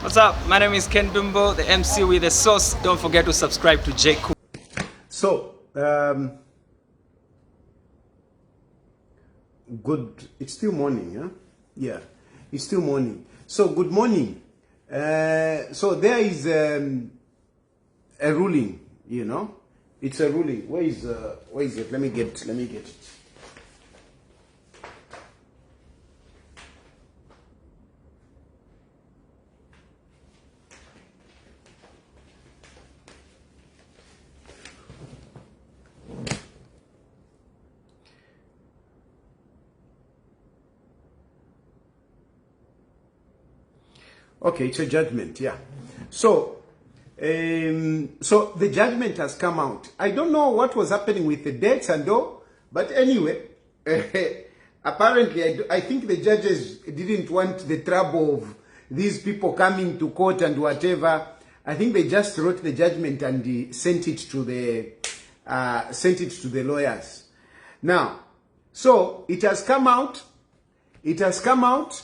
What's up? My name is Ken Dumbo, the MC with the sauce. Don't forget to subscribe to J. Cool. So, good. It's still morning, huh? Yeah, it's still morning. So, good morning. So there is a ruling, you know. It's a ruling. Where is it? Let me get it. Okay, it's a judgment, yeah. So, so the judgment has come out. I don't know what was happening with the dates and all, but anyway, apparently I think the judges didn't want the trouble of these people coming to court and whatever. I think they just wrote the judgment and sent it to the lawyers. Now, so it has come out. It has come out,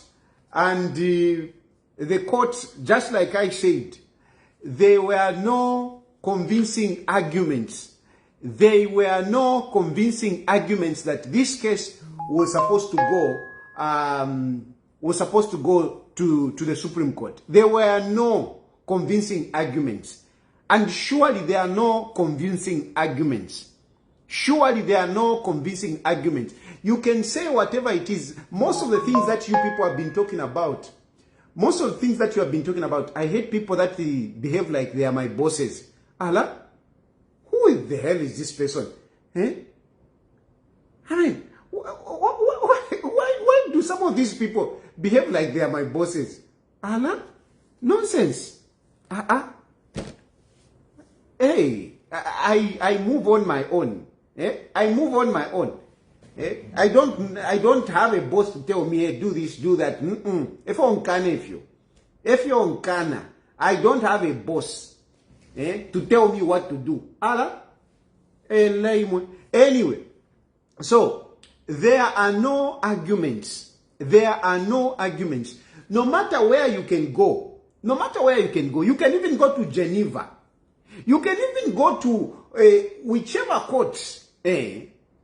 and the court, just like I said, there were no convincing arguments. There were no convincing arguments that this case was supposed to go to the Supreme Court. There were no convincing arguments. And surely there are no convincing arguments. Surely there are no convincing arguments. You can say whatever it is. Most of the things that you people have been talking about, I hate people that behave like they are my bosses. Allah, who the hell is this person? Eh? I mean, why do some of these people behave like they are my bosses? Allah, nonsense. Hey, I move on my own. Eh? I move on my own. Eh? I don't have a boss to tell me, hey, do this, do that. If you're on Kana, I don't have a boss to tell me what to do. Anyway, so there are no arguments. There are no arguments. No matter where you can go, you can even go to Geneva. You can even go to whichever court.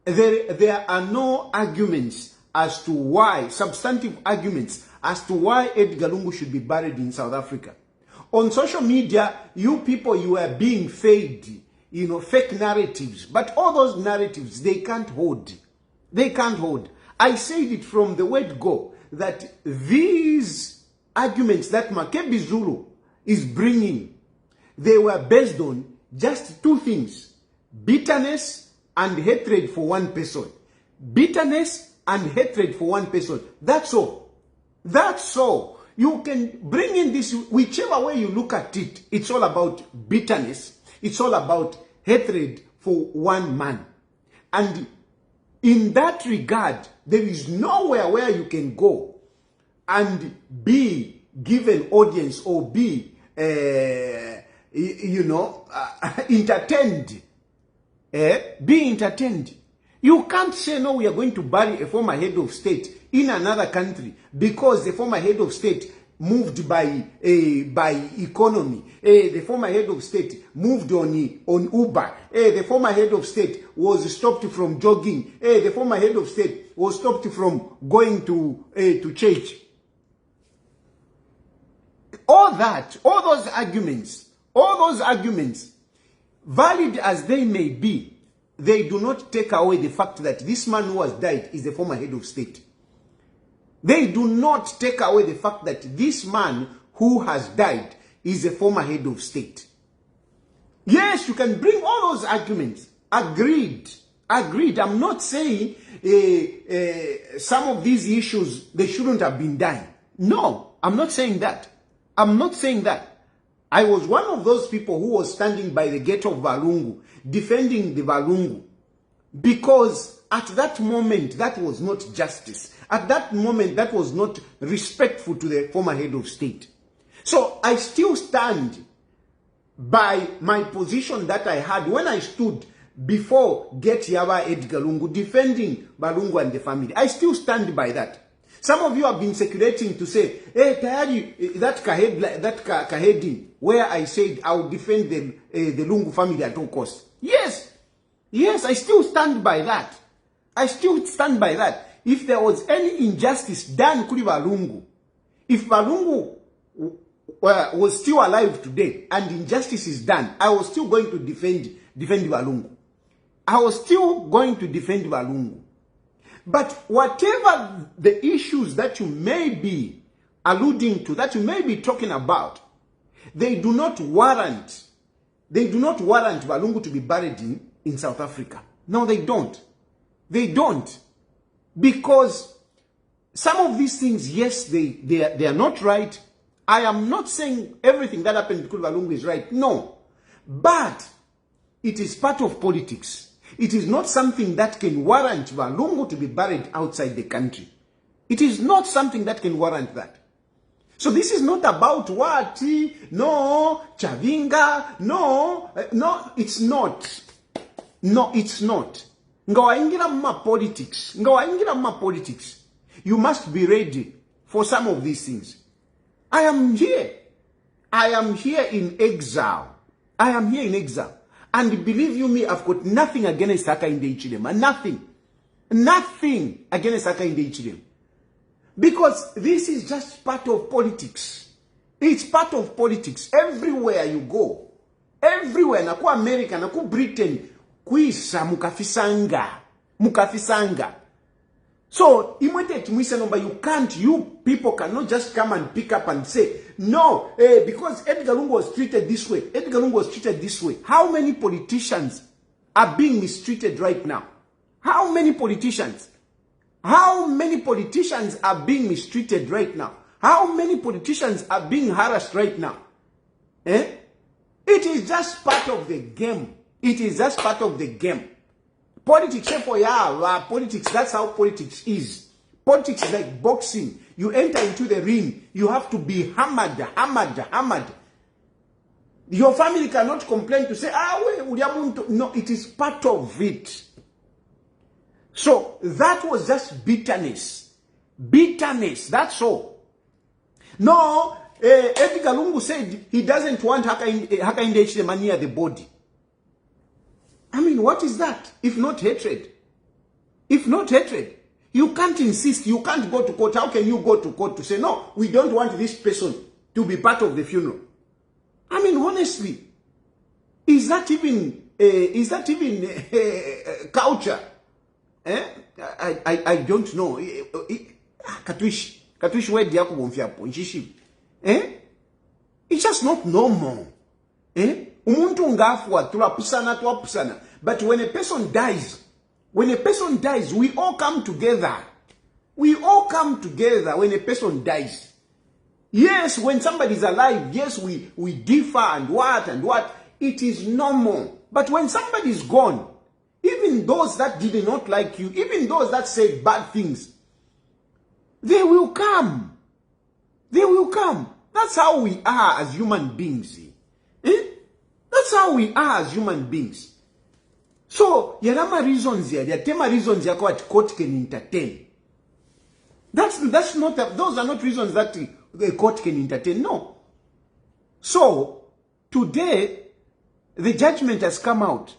There are no arguments as to why, substantive arguments as to why Edgar Lungu should be buried in South Africa. On social media, you people, you are being fed, fake narratives. But all those narratives, they can't hold. They can't hold. I said it from the word go, that these arguments that Makebi Zulu is bringing, they were based on just two things: bitterness and hatred for one person. Bitterness and hatred for one person. That's all. That's all. You can bring in this, whichever way you look at it, it's all about bitterness. It's all about hatred for one man. And in that regard, there is nowhere where you can go and be given audience or be, entertained. Be entertained. You can't say, no, we are going to bury a former head of state in another country because the former head of state moved by economy. The former head of state moved on Uber. The former head of state was stopped from jogging. The former head of state was stopped from going to church. All those arguments, valid as they may be, they do not take away the fact that this man who has died is the former head of state. They do not take away the fact that this man who has died is a former head of state. Yes, you can bring all those arguments. Agreed. I'm not saying some of these issues, they shouldn't have been done. No, I'm not saying that. I was one of those people who was standing by the gate of Lungu, defending the Lungu, because at that moment, that was not justice. At that moment, that was not respectful to the former head of state. So I still stand by my position that I had when I stood before Get Yaba Edgar Lungu, defending Balungu and the family. I still stand by that. Some of you have been circulating to say, hey, tayari, that kahedin, where I said I will defend the Lungu family at all costs. Yes, I still stand by that. I still stand by that. If there was any injustice done kuli Lungu, if Lungu was still alive today and injustice is done, I was still going to defend Lungu. I was still going to defend Lungu. But whatever the issues that you may be alluding to, that you may be talking about, they do not warrant Lungu to be buried in South Africa. No, they don't. They don't. Because some of these things, yes, they are not right. I am not saying everything that happened to Lungu is right. No. But it is part of politics. It is not something that can warrant Lungu to be buried outside the country. It is not something that can warrant that. So this is not about Wati, no, Chavinga, no, it's not. No, it's not. Ngawaingira mma politics. You must be ready for some of these things. I am here in exile. And believe you me, I've got nothing against Hakainde Hichilema. Nothing against Hakainde Hichilema. Because this is just part of politics. It's part of politics. Everywhere you go. Everywhere. Naku America, naku Britain. Kuisa mukafisanga. So, you people cannot just come and pick up and say, no, because Edgar Lungu was treated this way. How many politicians are being mistreated right now? How many politicians are being mistreated right now? How many politicians are being harassed right now? It is just part of the game. Politics, politics, that's how politics is. Politics is like boxing. You enter into the ring, you have to be hammered. Your family cannot complain to say, no, it is part of it. So that was just bitterness, that's all. No, Edgar Lungu said he doesn't want Hakainde Hichilema near the body. I mean, what is that? If not hatred? You can't insist. You can't go to court. How can you go to court to say, no, we don't want this person to be part of the funeral? I mean, honestly, is that even culture? I don't know. It's just not normal. Umuntu ngafwa twapusana. But when a person dies, we all come together. When a person dies. Yes, when somebody is alive, yes, we differ and what. It is normal. But when somebody is gone, even those that did not like you, even those that said bad things, they will come. That's how we are as human beings. That's how we are as human beings. So, there are reasons here what court can entertain. Those are not reasons that the court can entertain. No. So, today, the judgment has come out.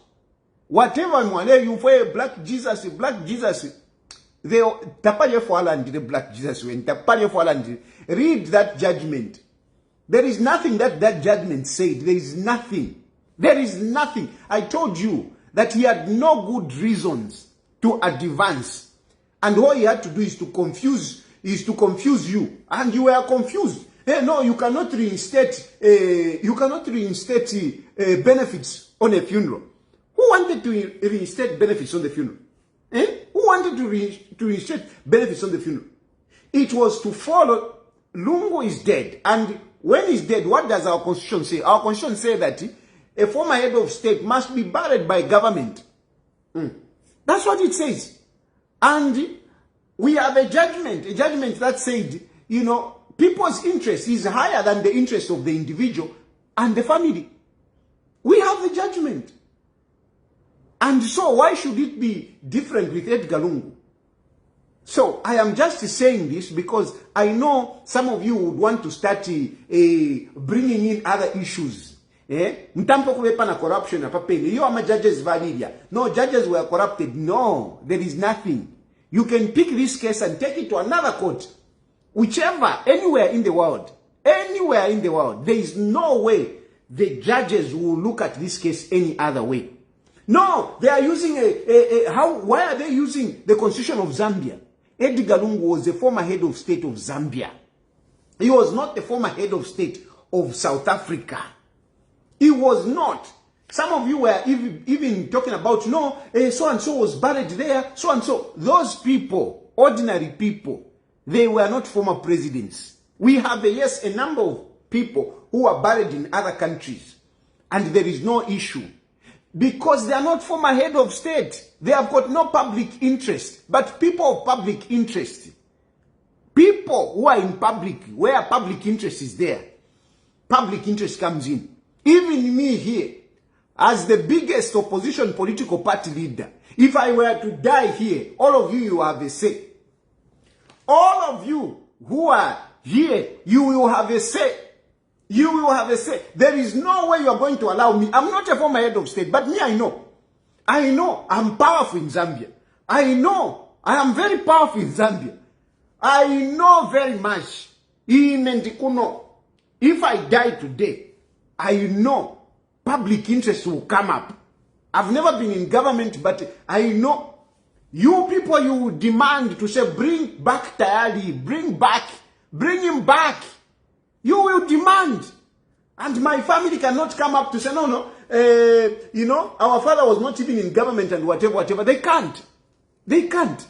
Whatever you for black Jesus, they tapaye for the black Jesus when tapaye for read that judgment. There is nothing that judgment said. There is nothing. I told you that he had no good reasons to advance. And what he had to do is to confuse you. And you were confused. No, you cannot reinstate benefits on a funeral. Who wanted to reinstate benefits on the funeral? Who wanted to reinstate benefits on the funeral? It was to follow. Lungu is dead. And when he's dead, what does our constitution say? Our constitution says that a former head of state must be buried by government. That's what it says. And we have a judgment that said, people's interest is higher than the interest of the individual and the family. We have the judgment. And so why should it be different with Edgar Lungu? So I am just saying this because I know some of you would want to start bringing in other issues. Mtampo kuwepa na corruption na papeni. You are my judges validia. No, judges were corrupted. No, there is nothing. You can pick this case and take it to another court. Whichever, anywhere in the world. Anywhere in the world. There is no way the judges will look at this case any other way. No, they are using why are they using the constitution of Zambia? Edgar Lungu was the former head of state of Zambia. He was not the former head of state of South Africa. He was not. Some of you were even talking about, no, so-and-so was buried there, so-and-so. Those people, ordinary people, they were not former presidents. We have, yes, a number of people who are buried in other countries. And there is no issue. Because they are not former head of state. They have got no public interest. But people of public interest, people who are in public, where public interest is there, public interest comes in. Even me here, as the biggest opposition political party leader, if I were to die here, all of you have a say. All of you who are here, you will have a say. You will have a say. There is no way you are going to allow me. I'm not a former head of state, but me, I know. I know I'm powerful in Zambia. I know I am very powerful in Zambia. I know very much. If I die today, I know public interest will come up. I've never been in government, but I know you people, you will demand to say, bring back Tayali, bring him back. You will demand. And my family cannot come up to say, no, our father was not even in government and whatever. They can't. They can't.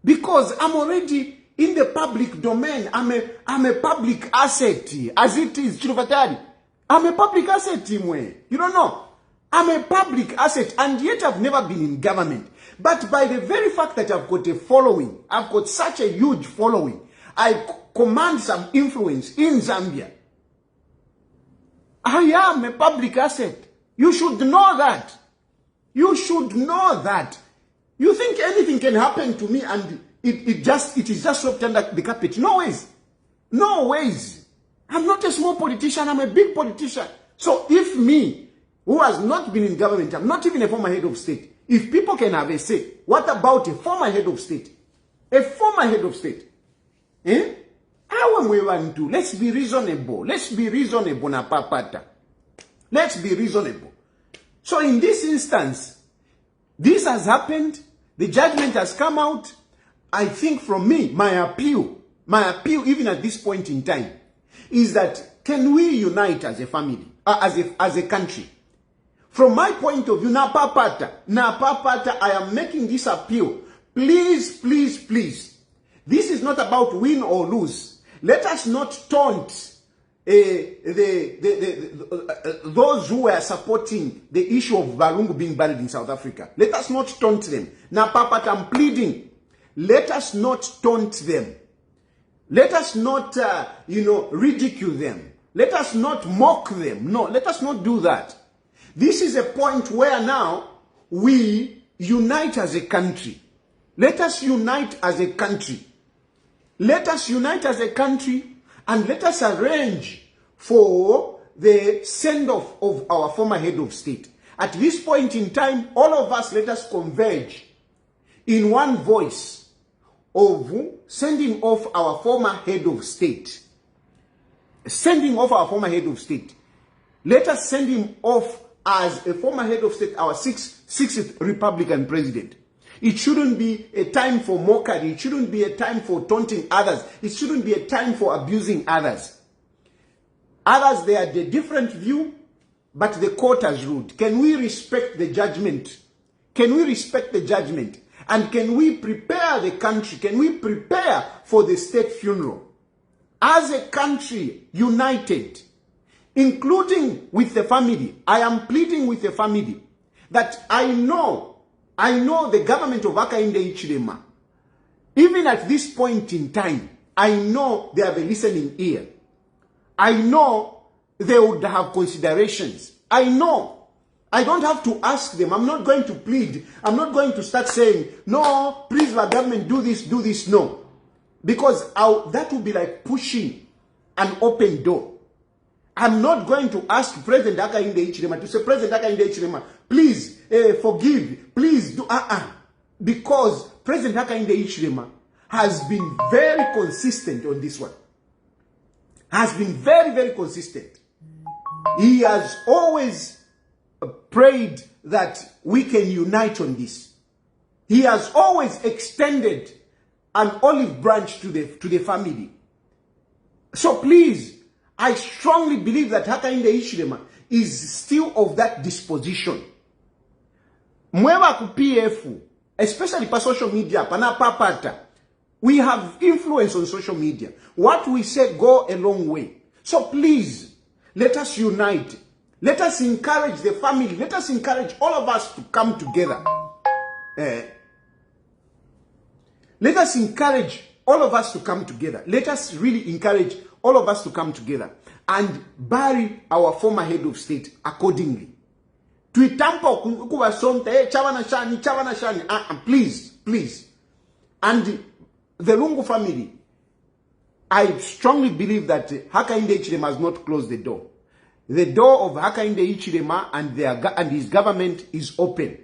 Because I'm already in the public domain. I'm a public asset. As it is, Chiruvatari. I'm a public asset, Timwe. You don't know. I'm a public asset, and yet I've never been in government. But by the very fact that I've got a following, I've got such a huge following, I command some influence in Zambia. I am a public asset. You should know that. You should know that. You think anything can happen to me and it is just swept under the carpet? No ways. No ways. I'm not a small politician. I'm a big politician. So if me, who has not been in government, I'm not even a former head of state, if people can have a say, what about a former head of state? A former head of state. How am we want to? Let's be reasonable. Let's be reasonable, na papata. Let's be reasonable. So in this instance, this has happened. The judgment has come out. I think from me, my appeal even at this point in time, is that can we unite as a family, as a country? From my point of view, na papata, I am making this appeal. Please, please, please. This is not about win or lose. Let us not taunt those who are supporting the issue of Lungu being buried in South Africa. Let us not taunt them. Now, Papa, I'm pleading. Let us not taunt them. Let us not, ridicule them. Let us not mock them. No, let us not do that. This is a point where now we unite as a country. Let us unite as a country. Let us unite as a country and let us arrange for the send-off of our former head of state. At this point in time, all of us, let us converge in one voice of sending off our former head of state. Sending off our former head of state. Let us send him off as a former head of state, our sixth Republican president. It shouldn't be a time for mockery. It shouldn't be a time for taunting others. It shouldn't be a time for abusing others. Others, they had a different view, but the court has ruled. Can we respect the judgment? Can we respect the judgment? And can we prepare the country? Can we prepare for the state funeral? As a country united, including with the family, I am pleading with the family that I know the government of Hakainde Hichilema, even at this point in time, I know they have a listening ear. I know they would have considerations. I know I don't have to ask them. I'm not going to plead. I'm not going to start saying, no, please, the government, do this, do this. No. Because that would be like pushing an open door. I'm not going to ask President Hakainde Hichilema to say, President Hakainde Hichilema, please forgive, please do, because President Hakainde Hichilema has been very consistent on this one. Has been very, very consistent. He has always prayed that we can unite on this. He has always extended an olive branch to the family. So please, I strongly believe that Hakainde Hichilema is still of that disposition. Mweba ku PF, especially pa social media, pana papata, we have influence on social media. What we say go a long way. So please, let us unite. Let us encourage the family. Let us encourage all of us to come together. Let us encourage all of us to come together. Let us really encourage all of us to come together and bury our former head of state accordingly. Please, please. And the Lungu family, I strongly believe that Hakainde Hichilema has not closed the door. The door of Hakainde Hichilema and his government is open.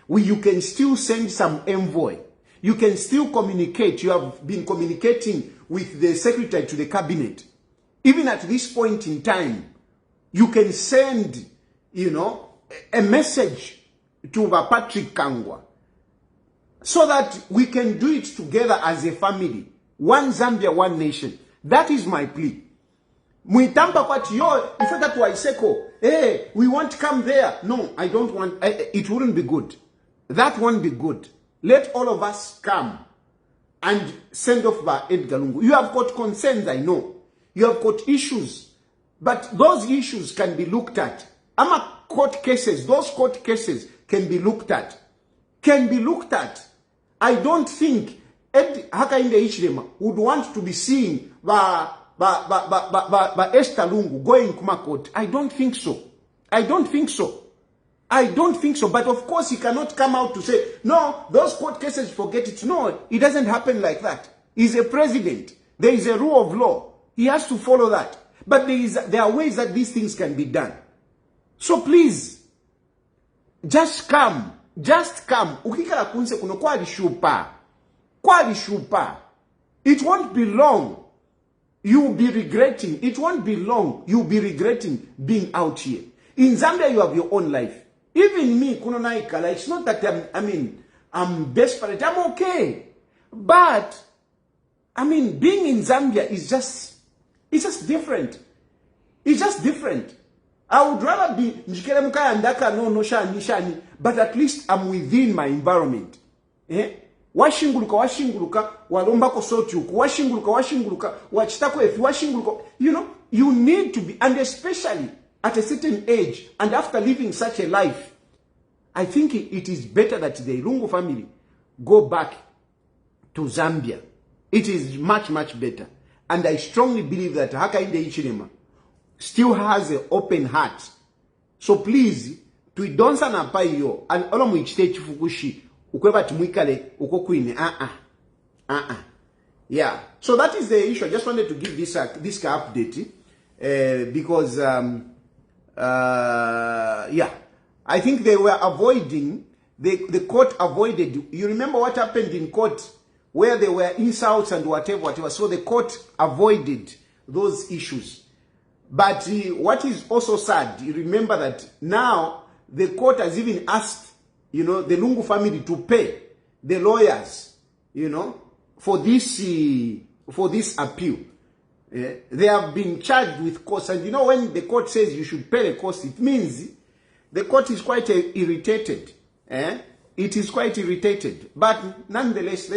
You can still send some envoy. You can still communicate. You have been communicating with the secretary to the cabinet. Even at this point in time, you can send, a message to Patrick Kangwa so that we can do it together as a family. One Zambia, one nation. That is my plea. Muitampa kwati yo, if that waiseko, hey, we want to come there. No, I don't want, it wouldn't be good. That won't be good. Let all of us come and send off by Edgar Lungu. You have got concerns, I know. You have got issues. But those issues can be looked at. Court cases, those court cases can be looked at. Can be looked at. I don't think Hakainde Hichilema would want to be seen by Esther Lungu going kuma court. I don't think so. I don't think so. I don't think so. But of course, he cannot come out to say, no, those court cases, forget it. No, it doesn't happen like that. He's a president. There is a rule of law. He has to follow that. But there are ways that these things can be done. So please, just come. Just come. Ukikala kunse kuno kwa lishupa. Kwa lishupa. It won't be long. You will be regretting. It won't be long. You will be regretting being out here. In Zambia, you have your own life. Even me, kuno naikala, it's not that I'm desperate. I'm okay. But, being in Zambia is just different. It's just different. I would rather be shani, but at least I'm within my environment. Washinguluka, walombako sotyuku, washinguluka, wachitako efi, washinguluka. You need to be, and especially at a certain age, and after living such a life, I think it is better that the Lungu family go back to Zambia. It is much, much better. And I strongly believe that Hakainde Hichilema still has an open heart. So please, tuidonsa na paiyo, and olomu ichite chifukushi, ukweba tumuikale, ukokuine, Yeah. So that is the issue. I just wanted to give this update, because, I think they were avoiding, the court avoided, you remember what happened in court, where there were insults and whatever. So the court avoided those issues. But what is also sad, you remember that now the court has even asked, the Lungu family to pay the lawyers, for this appeal. They have been charged with costs. And when the court says you should pay the cost, it means the court is quite irritated. It is quite irritated. But nonetheless,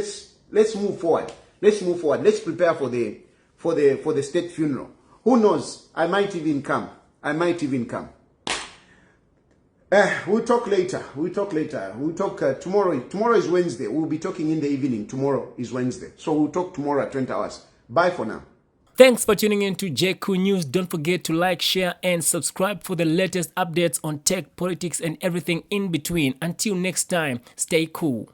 let's move forward. Let's move forward. Let's prepare for the state funeral. Who knows? I might even come. We'll talk later. We'll talk tomorrow. Tomorrow is Wednesday. We'll be talking in the evening. Tomorrow is Wednesday. So we'll talk tomorrow at 20 hours. Bye for now. Thanks for tuning in to JQ News. Don't forget to like, share, and subscribe for the latest updates on tech, politics, and everything in between. Until next time, stay cool.